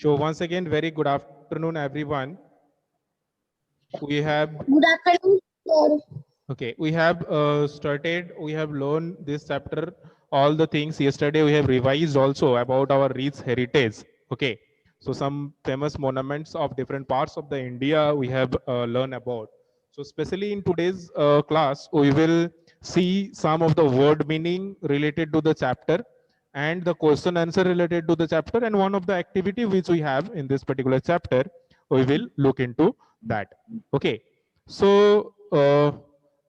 So once again, very good afternoon, everyone. We have Good afternoon, sir. okay. We have started. We have learned this chapter. All the things yesterday we have revised also about our rich heritage. Okay. So some famous monuments of different parts of the India we have learned about. So especially in today's class, we will see some of the word meaning related to the chapter and the question answer related to the chapter, and one of the activity which we have in this particular chapter we will look into that. Okay, so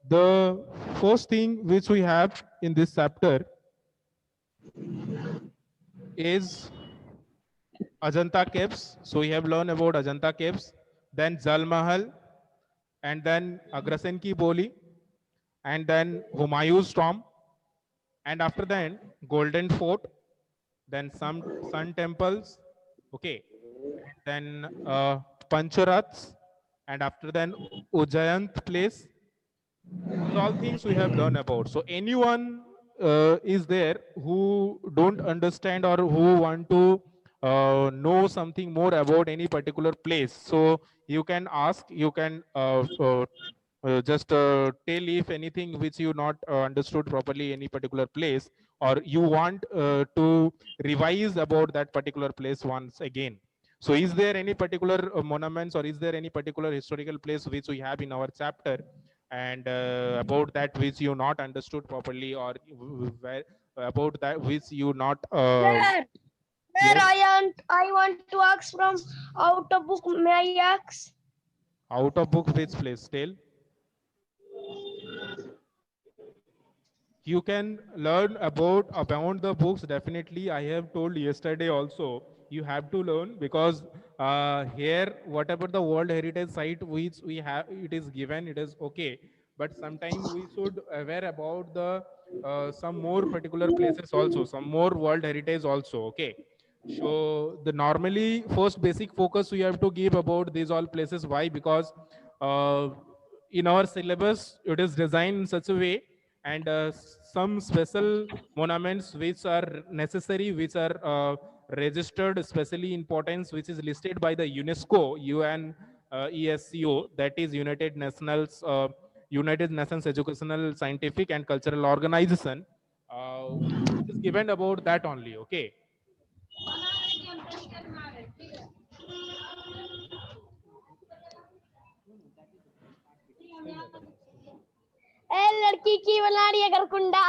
the first thing which we have in this chapter is Ajanta caves. So we have learned about Ajanta caves, then Jal Mahal, and then Agrasen ki Boli, and then Humayun's tomb, and after that Golden Fort, then some sun temples, okay, and then Pancharats, and after then Ujjayant place. These all things we have learned about. So anyone is there who don't understand or who want to know something more about any particular place, so you can ask, you can just tell if anything which you not understood properly any particular place, or you want to revise about that particular place once again. So is there any particular monuments, or is there any particular historical place which we have in our chapter, and about that which you not understood properly, or where about that which you not Sir, sir, yes, I want to ask from out of book. May I ask? out of book which place tell. You can learn about the books, definitely. I have told yesterday also, you have to learn, because here whatever the world heritage site which we have, it is given, it is okay, but sometime we should aware about the some more particular places also, some more world heritage also. Okay, so the normally first basic focus we have to give about these all places. Why? Because uh, in our syllabus it is designed in such a way, and some special monuments which are necessary, which are registered especially importance, which is listed by the UNESCO, UN, ESCO, that is United Nations Educational, Scientific and Cultural Organization. It is given about that only. Okay. ए लड़की की बना रही है गरकुंडा.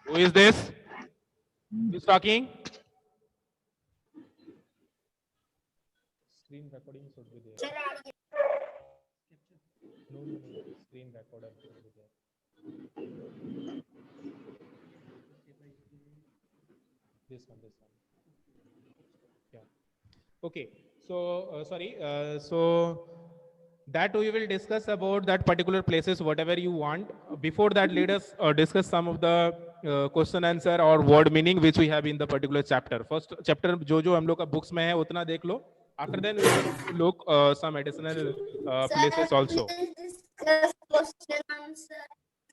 Who is this? Who is talking? Screen recording should be there. No, no, no. Screen recorder should be there. This one. Yeah. Okay. So, sorry. So that we will discuss about that particular places, whatever you want. Before that, let us discuss some of the question answer or word meaning which we have in the particular chapter. First chapter जो हम लोग का books में है उतना देख लो. After then we will look some additional places also. Discuss question answer.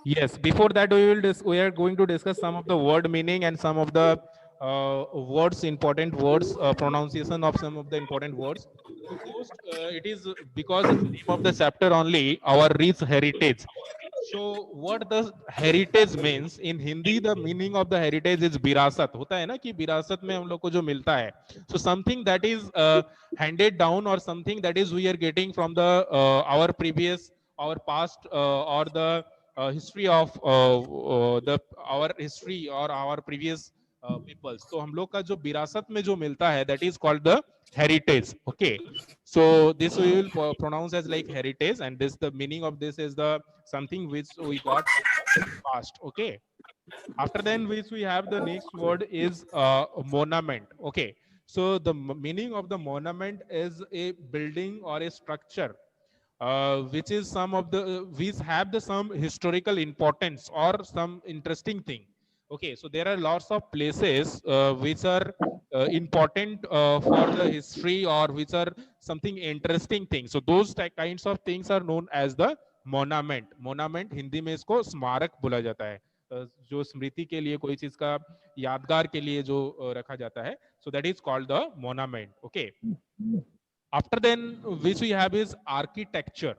Yes, before that we are going to discuss some of the word meaning and some of the words, important words, pronunciation of some of the important words. So first, it is because the name of the chapter only, our rich heritage. So what does heritage means in Hindi? The meaning of the heritage is विरासत. होता है ना कि विरासत में हम लोग को जो मिलता है. So something that is handed down, or something that is we are getting from the our previous, our past, or the history of the our history or our previous peoples. तो हम लोग का जो विरासत में जो मिलता है, that is called the heritage. Okay, so this we will pronounce as like heritage, and this the meaning of this is the something which we got from the past. Okay, after then which we have the next word is monument. Okay, so the meaning of the monument is a building or a structure which is some of the which have the some historical importance or some interesting thing. Okay, so there are lots of places which are important for the history, or which are something interesting thing. So those kinds of things are known as the monument. Monument Hindi में इसको स्मारक बोला जाता है. जो स्मृति के लिए, कोई चीज का यादगार के लिए जो रखा जाता है, so that is called the monument. Okay. After then, which we have is architecture.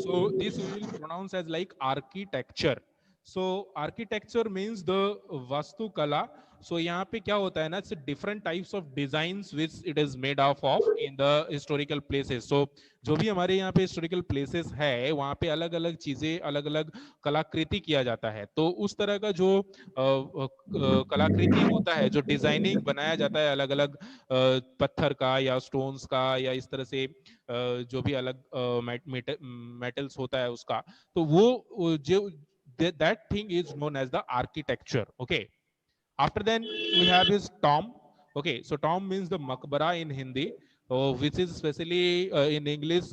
So this we will pronounce as like architecture. So architecture means the vastu kala. So यहाँ पे क्या होता है ना, it's different types of designs which it is made of in the historical places. So जो भी हमारे यहाँ पे historical places है, वहाँ पे अलग अलग चीजें, अलग अलग कलाकृति किया जाता है. तो उस तरह का जो कलाकृति होता है, जो डिजाइनिंग बनाया जाता है अलग अलग पत्थर का या स्टोन्स का या इस तरह से जो भी अलग मेटल्स होता है उसका, तो वो जो that thing is known as the architecture. Okay. After then we have is tomb. Okay, so tomb means the makbara in Hindi, which is especially in English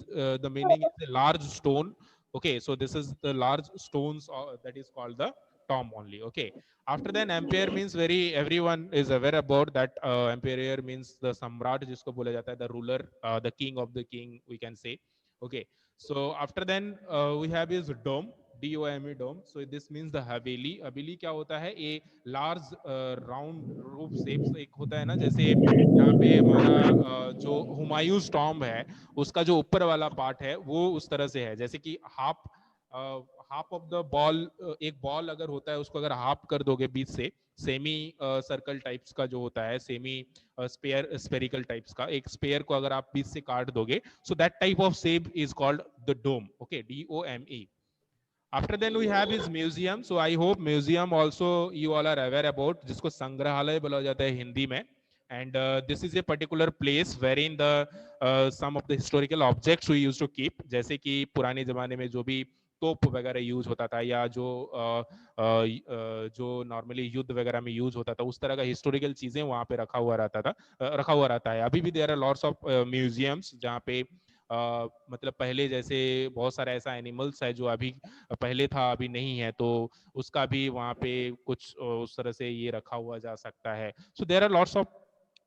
the meaning is a large stone. Okay, so this is the large stones that is called the tomb only. Okay. After then empire means very everyone is aware about that. Emperor means the samrat जिसको बोला जाता है, the ruler, the king of the king we can say. Okay. So after then we have is dome. DOME dome. So this means the haveli. Haveli क्या होता है? A large round roof shapes एक होता है ना, जैसे यहाँ पे हमारा जो हुमायूंस टॉम्ब है उसका जो ऊपर वाला पार्ट है वो उस तरह से है, जैसे कि हाफ ऑफ द बॉल, एक बॉल अगर होता है उसको अगर हाफ कर दोगे बीच से, सेमी सर्कल टाइप्स का जो होता है, सेमी स्पेरिकल टाइप्स का एक स्पेयर को अगर आप बीच से काट दोगे, so that type of shape is called the dome. Okay, DOME. After then we have is museum. So I hope museum also you all are aware about, जिसको संग्रहालय बोला जाता है हिंदी में. And this is a particular place wherein the some of the historical objects we used to keep. जैसे कि पुराने जमाने में जो भी तोप वगैरह यूज होता था या जो नॉर्मली युद्ध वगैरह में यूज होता था, उस तरह का हिस्टोरिकल चीजें वहां पे रखा हुआ रहता है. अभी भी there are lots of museums जहाँ पे मतलब पहले जैसे बहुत सारा ऐसा एनिमल्स है जो अभी पहले था अभी नहीं है, तो उसका भी वहाँ पे कुछ उस तरह से ये रखा हुआ जा सकता है. So there are lots of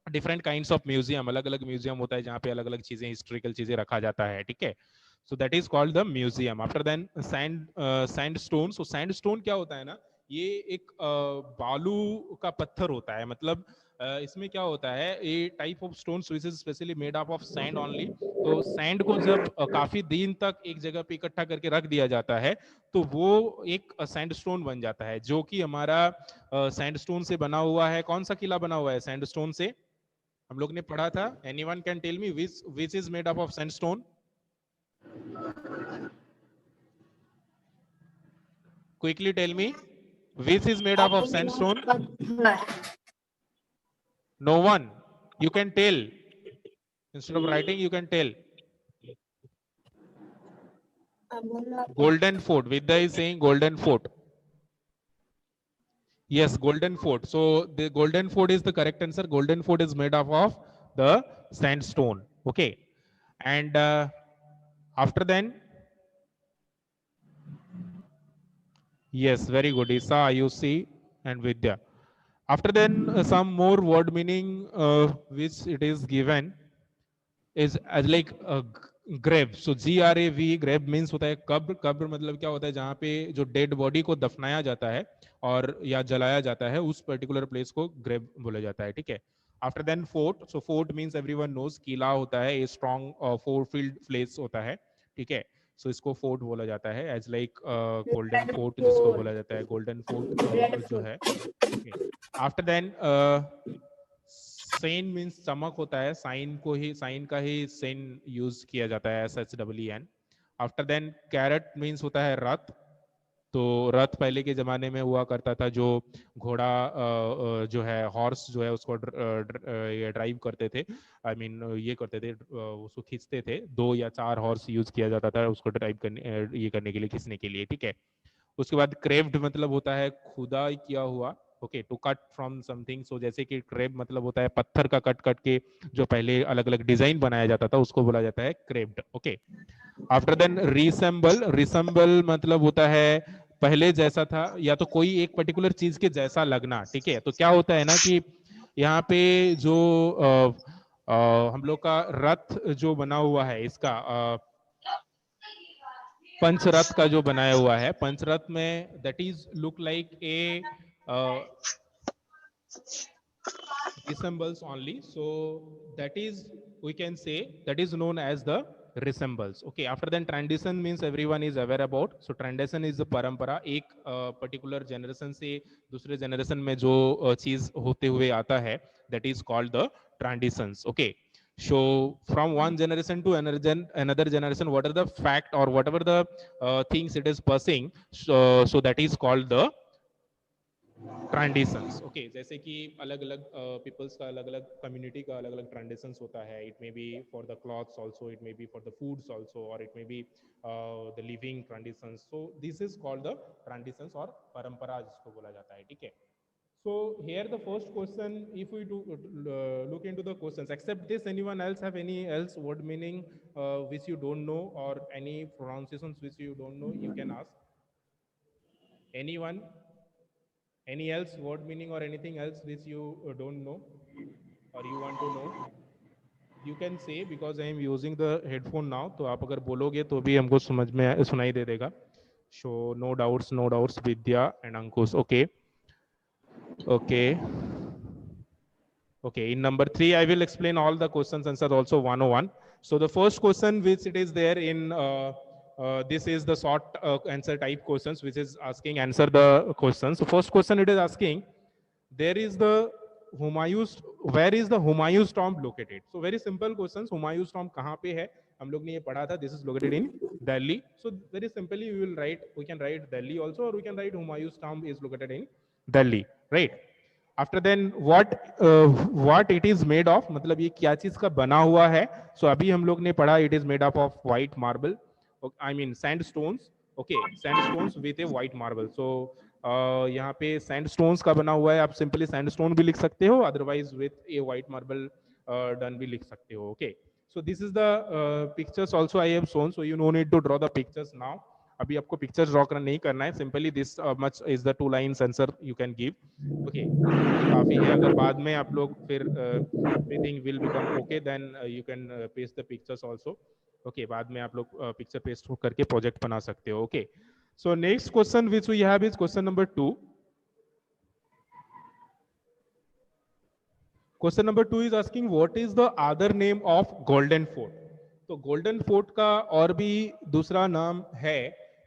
different kinds of museum. अलग अलग म्यूजियम होता है जहाँ पे अलग अलग चीजें, हिस्टोरिकल चीजें रखा जाता है. ठीक है. So that is called the museum. After then sandstone. So sandstone क्या होता है ना, ये एक बालू का पत्थर होता है. मतलब इसमें क्या होता है, ये type of stones which is specially made up of sand only. तो सैंड को जब काफी दिन तक एक जगह पे इकट्ठा करके रख दिया जाता है तो वो एक सैंडस्टोन बन जाता है, जो कि हमारा सैंडस्टोन से बना हुआ है. कौन सा किला बना हुआ है सैंडस्टोन से? हम लोग ने पढ़ा था. Anyone can tell me which is made up of sandstone? Quickly tell me, which is made up of sandstone? No one. You can tell. Instead of writing, you can tell. Golden Fort. Vidya is saying Golden Fort. Yes, Golden Fort. So the Golden Fort is the correct answer. Golden Fort is made up of the sandstone. Okay. And after then, yes, very good. Isa, Ayushi, and Vidya. After then, some more word meaning which it is given is as like grave. So GRAV, grave means होता है कब्र. कब्र मतलब क्या होता है, जहाँ पे जो डेड बॉडी को दफनाया जाता है और या जलाया जाता है, उस पर्टिकुलर प्लेस को ग्रेव बोला जाता है. ठीक है. After then fort. So fort means everyone knows, किला होता है, a strong fortified place होता है. ठीक है. सो इसको फोर्ट बोला जाता है, एज लाइक गोल्डन फोर्ट जिसको बोला जाता है, गोल्डन फोर्ट जो है. आफ्टर देन सेन मीन्स चमक होता है, साइन को ही, साइन का ही सेन यूज किया जाता है, SHEN. After then chariot means होता है रथ. तो रथ पहले के जमाने में हुआ करता था, जो घोड़ा जो है, हॉर्स जो है, उसको ये ड्राइव करते थे. आई मीन ये करते थे, उसको खींचते थे. 2 या 4 हॉर्स यूज किया जाता था उसको ड्राइव करने, ये करने के लिए, खींचने के लिए. ठीक है. उसके बाद क्रेव्ड मतलब होता है खुदाई किया हुआ. Okay, to cut from something. So जैसे कि क्रेव मतलब होता है पत्थर का कट कट के जो पहले अलग अलग डिजाइन बनाया जाता था, उसको बोला जाता है carved. Okay. After then resemble. Resemble मतलब होता है पहले जैसा था, या तो कोई एक पर्टिकुलर चीज के जैसा लगना. ठीक है. तो क्या होता है ना कि यहाँ पे जो हम लोग का रथ जो बना हुआ है, इसका पंचरथ का जो बनाया हुआ है, पंचरथ में that is look like a resembles only, so that is, we can say, that is known as the resembles. Okay, after then transition means everyone is aware about. So transition is the parampara, एक particular generation से दूसरे generation में जो चीज होते हुए आता है, that is called the transitions. Okay, so from one generation to another generation, what are the fact or whatever the things it is passing, so that is called the traditions. Okay, जैसे कि अलग अलग peoples का, अलग अलग community का अलग अलग ट्रांडिशंस होता है. It may be for the clothes also, it may be for the foods also, और it may be the living traditions. So this is called the traditions और परंपरा जिसको बोला जाता है. ठीक है. So here the first question, if we do look into the questions, except this, anyone else have any else word meaning which you don't know, or any pronunciations which you don't know, you can ask. Anyone? Any else word meaning or anything else which you don't know or you want to know? You can say, because I am using the headphone now, तो आप अगर बोलोगे तो भी हमको समझ में सुनाई दे देगा. So no doubts, Vidya and Ankush. Okay. In number 3, I will explain all the questions answers also 101. So the first question which it is there in this is the short answer type questions, which is asking answer the questions. So first question it is asking, there is the Humayun's, where is the Humayun's tomb located? So very simple questions. Humayun's tomb कहाँ पे है? हम लोग ने ये पढ़ा था. This is located in Delhi. So very simply we can write Delhi also, or we can write Humayun's tomb is located in Delhi, right? After then what it is made of, मतलब ये क्या चीज का बना हुआ है. सो अभी हम लोग ने पढ़ा it is made up of white marble, I mean sandstones. Okay, sandstones with a white marble. So यहाँ पे सैंड स्टोन्स का बना हुआ है. आप सिंपली सैंड स्टोन भी लिख सकते हो, otherwise with a white marble done भी लिख सकते हो. Okay, so this is the pictures also I have shown, so you no need to draw the pictures now. अभी आपको पिक्चर ड्रॉ करना नहीं करना है. Simply this much is the 2 lines answer you can give. Okay, काफी है. अगर बाद में आप लोग फिर everything will become okay, then you can paste the pictures also. Okay, बाद में आप लोग पिक्चर पेस्ट करके प्रोजेक्ट बना सकते हो. Okay, so next question which we have is question number 2. Question number 2 is asking what is the other name of golden fort. तो golden fort का और भी दूसरा नाम है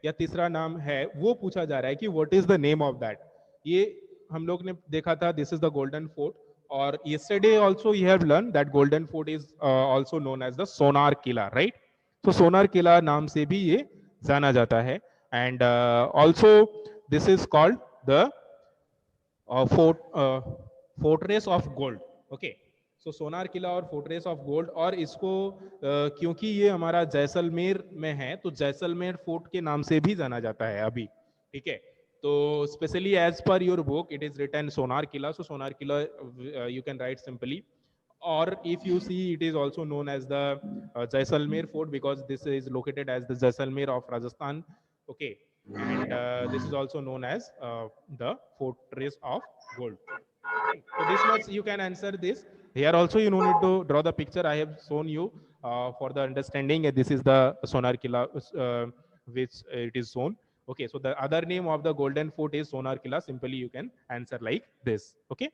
या तीसरा नाम है, वो पूछा जा रहा है कि what is the name of that. ये हम लोग ने देखा था, this is the golden fort. और yesterday also you have learned that golden fort is also known as the sonar Qila, right? तो सोनार किला नाम से भी ये जाना जाता है. And also this is called the fortress of gold. Okay, so Sonar Kila और फोर्ट्रेस ऑफ गोल्ड. और इसको क्योंकि ये हमारा जैसलमेर में है, तो जैसलमेर फोर्ट के नाम से भी जाना जाता है अभी. ठीक है, तो specially as per your book it is written Sonar Kila. So Sonar Kila you can write simply, or if you see it is also known as the Jaisalmer fort, because this is located as the Jaisalmer of Rajasthan. Okay, and this is also known as the fortress of gold. Okay. So this much you can answer this. Here also you no need to draw the picture. I have shown you for the understanding. This is the Sonar Killa which it is shown. Okay, so the other name of the golden fort is Sonar Killa. Simply you can answer like this. Okay.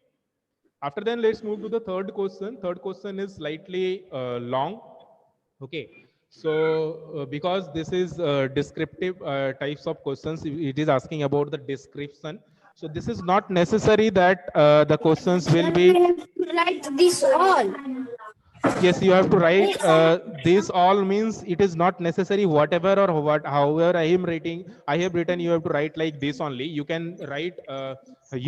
After then, let's move to the third question. Third question is slightly long. Okay, so because this is descriptive types of questions, it is asking about the description. So this is not necessary that the questions will be. Write this all. Yes, you have to write this all, means it is not necessary whatever or what, however I am writing, I have written, you have to write like this only. You can write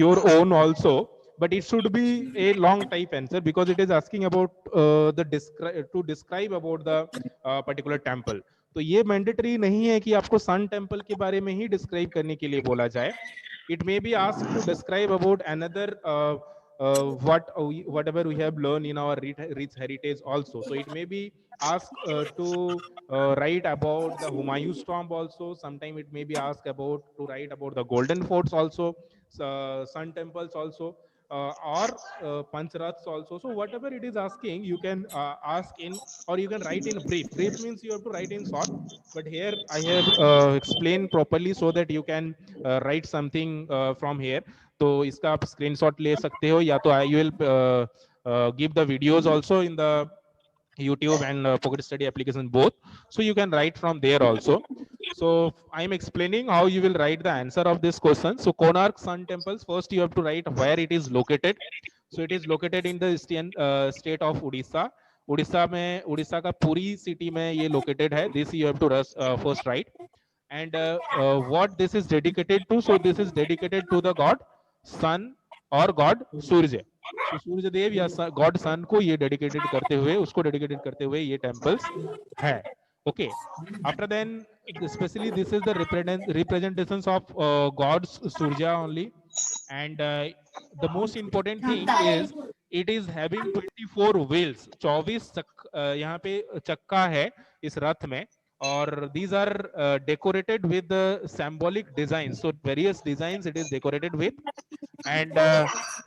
your own also, but it should be a long type answer, because it is asking about to describe about the particular temple. तो ये mandatory नहीं है कि आपको sun temple के बारे में ही describe करने के लिए बोला जाए. It may be asked to describe about another whatever we have learned in our rich heritage also. So it may be asked to write about the Humayun's tomb also. Sometime it may be asked about to write about the golden forts also, sun temples also. or Pancharaths also. So whatever it is asking, you can ask in, or you can write in brief. Brief means you have to write in short, but here I have explained properly so that you can write something from here. तो इसका आप screenshot ले सकते हो, या तो I will give the videos also in the YouTube and Pocket Study application both. So you can write from there also. So I'm explaining how you will write the answer of this question. So Konark Sun Temples, first you have to write where it is located. So it is located in the state of Odisha. Orissa में, उड़ीसा का पूरी city में ये located है. This you have to first write. And what this is dedicated to? So this is dedicated to the god sun or god सूर्य. तो सूर्य देव या God सन को ये डेडिकेटेड करते हुए, उसको डेडिकेटेड करते हुए ये टेम्पल्स है. Okay, after then especially this is the representations of gods Surya only. And the most important thing is it is having 24 wheels. 24 यहाँ पे चक्का है इस रथ में, और these are decorated with the symbolic designs. So various designs it is decorated with. And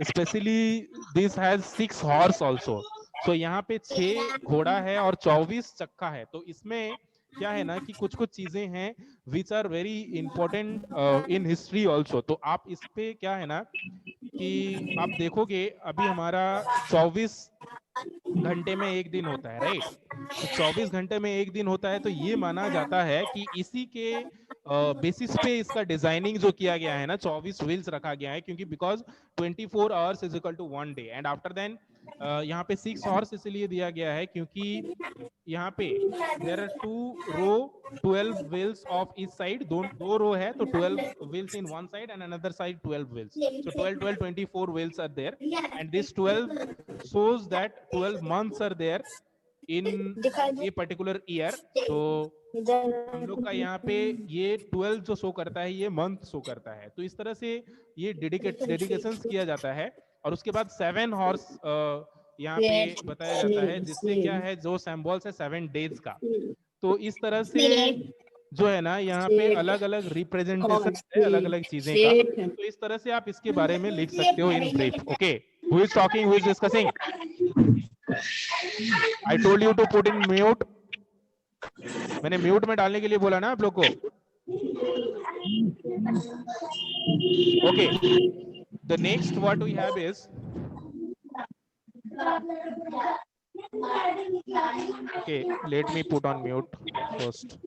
especially this has 6 horse also. So यहाँ पे 6 घोड़ा है और 24 चक्का है. तो इसमें क्या है ना कि कुछ कुछ चीजें हैं which are very important in history also. तो आप इस पे क्या है ना कि आप देखोगे अभी हमारा 24 घंटे में एक दिन होता है, राइट? तो 24 घंटे में एक दिन होता है, तो ये माना जाता है कि इसी के बेसिस पे इसका डिजाइनिंग जो किया गया है ना, 24 व्हील्स रखा गया है, क्योंकि because 24 hours is equal to 1 day. And after then यहाँ पे 6 हॉर्स इसलिए दिया गया है क्योंकि यहाँ पे there are 2 row 12 wheels of each side. दो रो है तो 12 wheels in one side and another side 12 wheels. So 12 12 24 wheels are there. And this 12 shows that 12 months are there in a particular year. तो हम लोग का यहाँ पे ये 12 जो शो करता है ये मंथ शो करता है. तो इस तरह से ये डेडिकेशंस किया जाता है. और उसके बाद 7 हॉर्स यहाँ पे बताया जाता है, जिससे क्या है जो सिंबल्स है 7 डेज का. तो इस तरह से जो है ना यहाँ पे अलग अलग रिप्रेजेंटेशन है अलग अलग चीजें का. तो इस तरह से आप इसके बारे में लिख सकते हो in brief. Okay, who is talking, who is discussing? I told you to put in mute. मैंने म्यूट में डालने के लिए बोला ना आप लोग को. Okay, the next what we have is, okay, let me put on mute first.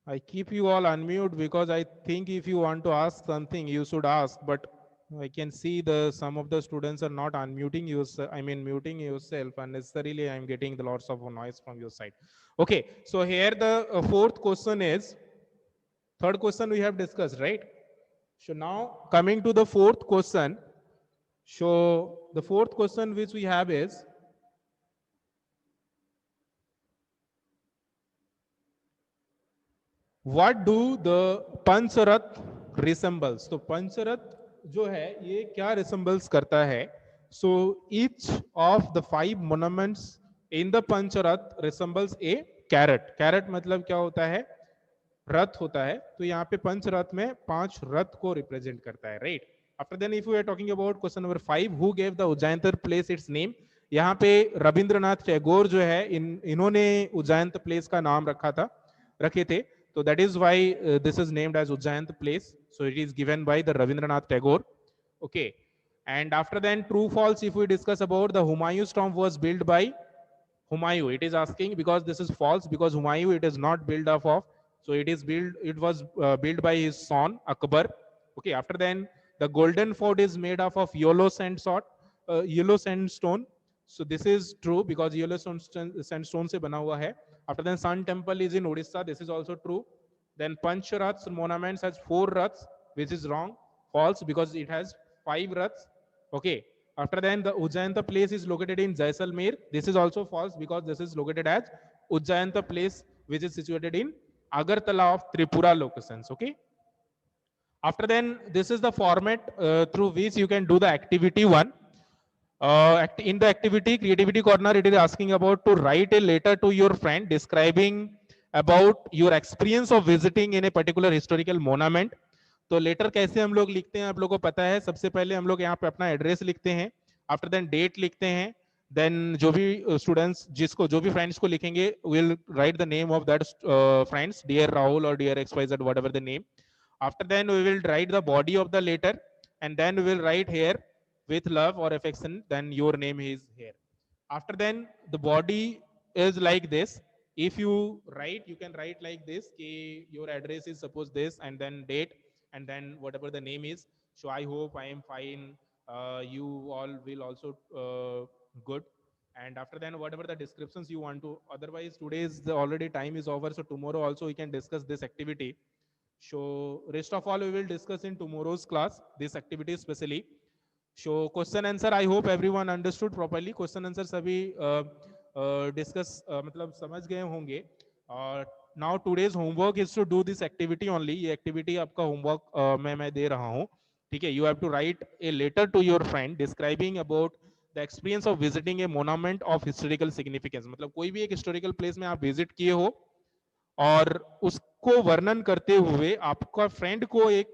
I keep you all unmute because I think if you want to ask something, you should ask. But I can see some of the students are not unmuting you. I mean, muting yourself unnecessarily. I'm getting the lots of noise from your side. Okay, so here the fourth question is, third question we have discussed, right? So now coming to the fourth question. So the fourth question which we have is, what do the Pancharath resembles? तो पंचरथ जो है ये क्या resembles करता है? So each of the 5 monuments in the Pancharath resembles a carrot. Carrot मतलब क्या होता है? रथ होता है. तो यहाँ पे पंचरथ में 5 रथ को रिप्रेजेंट करता है, right? After then if we are talking about question number 5, who gave the Ujjaintar place its name? यहाँ पे रविंद्रनाथ टैगोर जो है इन्होंने उज्जैन प्लेस का नाम रखे थे. So that is why this is named as Ujjain place. So it is given by the Rabindranath Tagore. Okay. And after then, true false, if we discuss about the Humayun's tomb was built by Humayun. It is asking because this is false, because Humayun it is not built off of. So it was built by his son Akbar. Okay. After then, the golden fort is made of yellow sandstone. So this is true because yellow sandstone se bana hua hai. After then, Sun Temple is in Odisha. This is also true. Then Pancharath's monuments has 4 raths, which is wrong, false, because it has 5 raths. Okay. After then, the Ujjainta place is located in Jaisalmer. This is also false because this is located as Ujjainta place, which is situated in Agartala of Tripura locations. Okay. After then, this is the format through which you can do the activity 1. In the activity creativity corner, it is asking about to write a letter to your friend describing about your experience of visiting in a particular historical monument. तो letter कैसे हम लोग लिखते हैं आप लोगों को पता है. सबसे पहले हम लोग यहाँ पे अपना एड्रेस लिखते हैं, आफ्टर देन डेट लिखते हैं, देन जो भी स्टूडेंट्स जिसको जो भी फ्रेंड्स को लिखेंगे will write the name of that friends, dear Rahul और dear XYZ whatever the name. After then we will write the body of the letter and then we will write here with love or affection, then your name is here. After then the body is like this. If you write, you can write like this ki your address is suppose this and then date and then whatever the name is. So I hope I am fine, you all will also good. And after then whatever the descriptions you want to, otherwise today's the already time is over, so tomorrow also we can discuss this activity. So rest of all we will discuss in tomorrow's class this activity especially. So question answer I hope everyone understood properly. Question answer सभी discuss मतलब समझ गए होंगे. और now today's homework is to do this activity only. ये activity आपका homework मैं दे रहा हूँ, ठीक है. You have to write a letter to your friend describing about the experience of visiting a monument of historical significance. मतलब कोई भी एक historical place में आप visit किए हो और उसको वर्णन करते हुए आपका फ्रेंड को एक